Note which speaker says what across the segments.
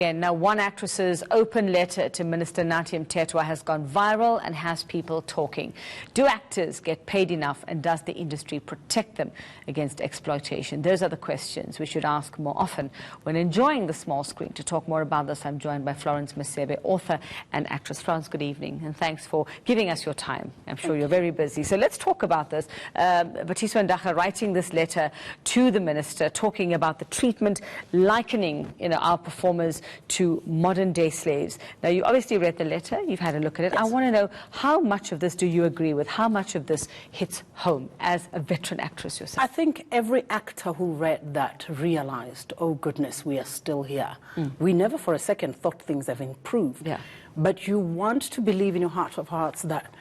Speaker 1: And now, one actress's open letter to Minister Nathi Mthethwa has gone viral and has people talking. Do actors get paid enough, and does the industry protect them against exploitation? Those are the questions we should ask more often when enjoying the small screen. To talk more about this, I'm joined by Florence Masebe, author and actress. Florence, good evening, and thanks for giving us your time. I'm sure you're very busy. So let's talk about this. Batiso Ndaka writing this letter to the minister, talking about the treatment, likening our performers to modern-day slaves. Now, you obviously read the letter. You've had a look at it. Yes. I want to know, how much of this do you agree with? How much of this hits home as a veteran actress yourself?
Speaker 2: I think every actor who read that realized, oh, goodness, we are still here. We never for a second thought things have improved.
Speaker 1: Yeah.
Speaker 2: But you want to believe in your heart of hearts that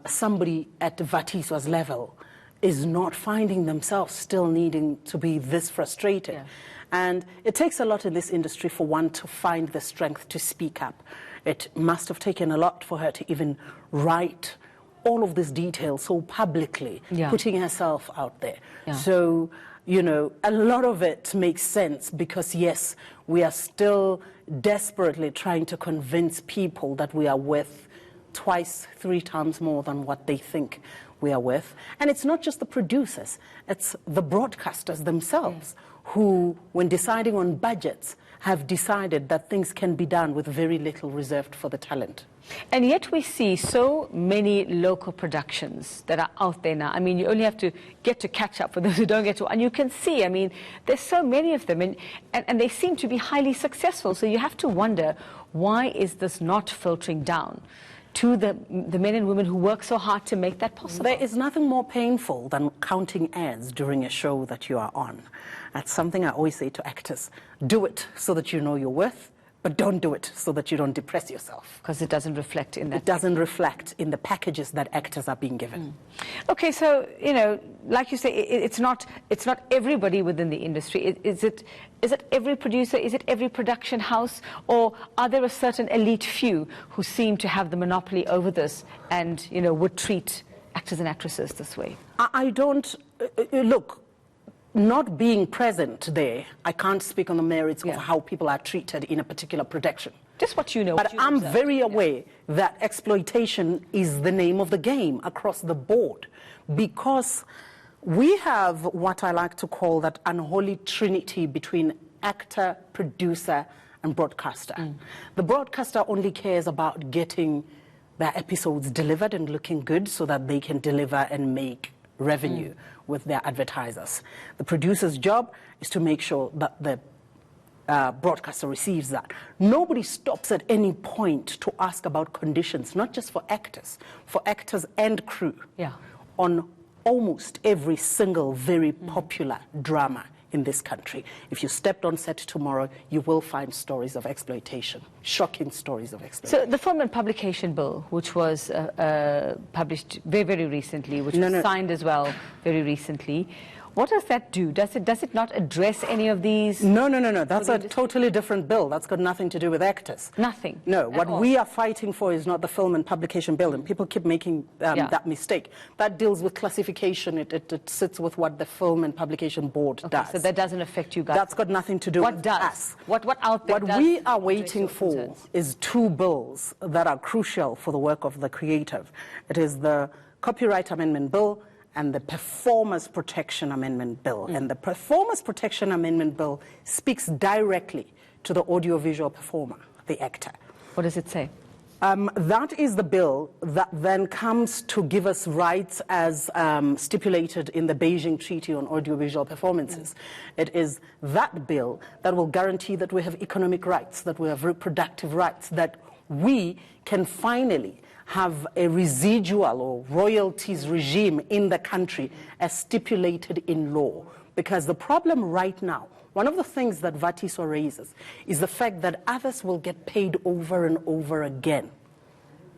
Speaker 2: somebody at Vatiso's level is not finding themselves still needing to be this frustrated. Yeah. And it takes a lot in this industry for one to find the strength to speak up. It must have taken a lot for her to even write all of this detail so publicly, putting herself out there. Yeah. So, a lot of it makes sense because, yes, we are still desperately trying to convince people that we are worth twice, 3 times more than what they think we are worth. And it's not just the producers, it's the broadcasters themselves who, when deciding on budgets, have decided that things can be done with very little reserved for the talent.
Speaker 1: And yet we see so many local productions that are out there now. I mean, you only have to get to catch up for those who don't get to. And you can see, I mean, there's so many of them, and they seem to be highly successful. So you have to wonder, why is this not filtering down to the men and women who work so hard to make that possible?
Speaker 2: There is nothing more painful than counting ads during a show that you are on. That's something I always say to actors. Do it so that you know your worth, but don't do it so that you don't depress yourself.
Speaker 1: Because it doesn't reflect in that.
Speaker 2: It doesn't reflect in the packages that actors are being given.
Speaker 1: Okay, so, like you say, it's not everybody within the industry. Is it every producer? Is it every production house? Or are there a certain elite few who seem to have the monopoly over this and, would treat actors and actresses this way?
Speaker 2: I don't... Look, not being present there, I can't speak on the merits of how people are treated in a particular production.
Speaker 1: Just what you know.
Speaker 2: But I'm very aware that exploitation is the name of the game across the board, because we have what I like to call that unholy trinity between actor, producer, and broadcaster. The broadcaster only cares about getting their episodes delivered and looking good so that they can deliver and make revenue with their advertisers. The producer's job is to make sure that the broadcaster receives that. Nobody stops at any point to ask about conditions, not just for actors and crew, on almost every single very popular drama in this country. If you stepped on set tomorrow, you will find stories of exploitation, shocking stories of exploitation.
Speaker 1: So the Film and Publication Bill, which was published very, very recently, which was signed as well very recently, what does that do? Does it not address any of these?
Speaker 2: No. That's a totally different bill. That's got nothing to do with actors.
Speaker 1: Nothing?
Speaker 2: No. What we are fighting for is not the Film and Publication Bill, and people keep making that mistake. That deals with classification. It sits with what the Film and Publication Board does.
Speaker 1: So that doesn't affect you guys?
Speaker 2: That's got nothing to do with us.
Speaker 1: What out there
Speaker 2: What we are waiting for is 2 bills that are crucial for the work of the creative. It is the Copyright Amendment Bill and the Performers Protection Amendment Bill. And the Performers Protection Amendment Bill speaks directly to the audiovisual performer, the actor.
Speaker 1: What does it say?
Speaker 2: That is the bill that then comes to give us rights as stipulated in the Beijing Treaty on Audiovisual Performances. It is that bill that will guarantee that we have economic rights, that we have reproductive rights, that we can finally have a residual or royalties regime in the country as stipulated in law. Because the problem right now, one of the things that Vatiso raises is the fact that others will get paid over and over again.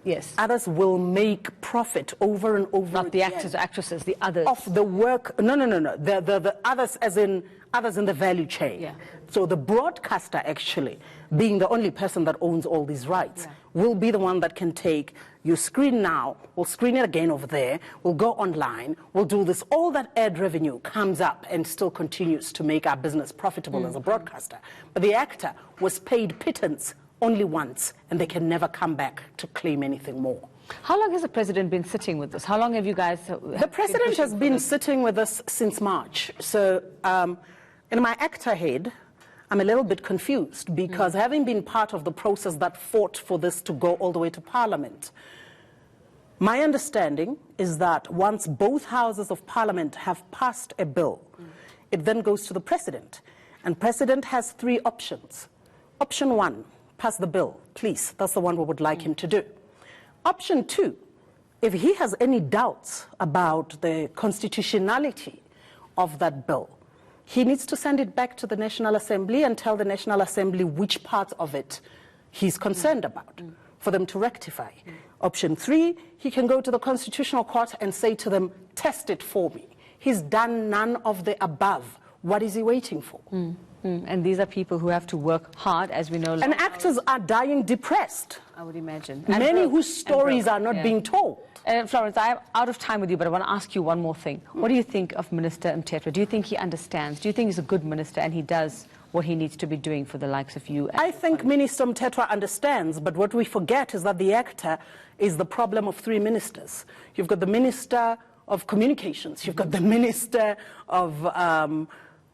Speaker 1: Yes.
Speaker 2: Others will make profit over and over again.
Speaker 1: Not the actors or actresses, the others.
Speaker 2: Of the work, no. The others as in others in the value chain. So the broadcaster, actually, being the only person that owns all these rights, will be the one that can take, you screen now, we'll screen it again over there, we'll go online, we'll do this. All that ad revenue comes up and still continues to make our business profitable as a broadcaster. But the actor was paid pittance only once, and they can never come back to claim anything more.
Speaker 1: How long has the president been sitting with this? How long have you guys...
Speaker 2: The president has been sitting with us since March. So in my actor head, I'm a little bit confused because having been part of the process that fought for this to go all the way to Parliament, my understanding is that once both houses of Parliament have passed a bill, it then goes to the president. And president has three options. Option one, pass the bill, please. That's the one we would like him to do. Option two, if he has any doubts about the constitutionality of that bill, he needs to send it back to the National Assembly and tell the National Assembly which part of it he's concerned about for them to rectify. Option three, he can go to the Constitutional Court and say to them, test it for me. He's done none of the above. What is he waiting for?
Speaker 1: And these are people who have to work hard, as we know.
Speaker 2: And actors are dying depressed.
Speaker 1: I would imagine.
Speaker 2: Many whose stories are not being told.
Speaker 1: Florence, I'm out of time with you, but I want to ask you one more thing. What do you think of Minister Mthethwa? Do you think he understands? Do you think he's a good minister and he does what he needs to be doing for the likes of you?
Speaker 2: I think Minister Mthethwa understands, but what we forget is that the actor is the problem of three ministers. You've got the Minister of Communications, you've got the Minister of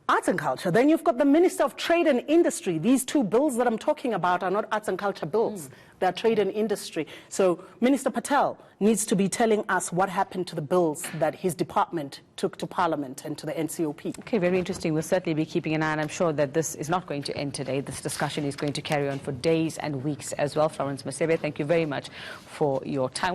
Speaker 2: Arts and Culture, then you've got the Minister of Trade and Industry. These two bills that I'm talking about are not arts and culture bills. They're trade and industry. So Minister Patel needs to be telling us what happened to the bills that his department took to Parliament and to the NCOP.
Speaker 1: Okay, very interesting. We'll certainly be keeping an eye, and I'm sure that this is not going to end today. This discussion is going to carry on for days and weeks as well. Florence Masebe, thank you very much for your time.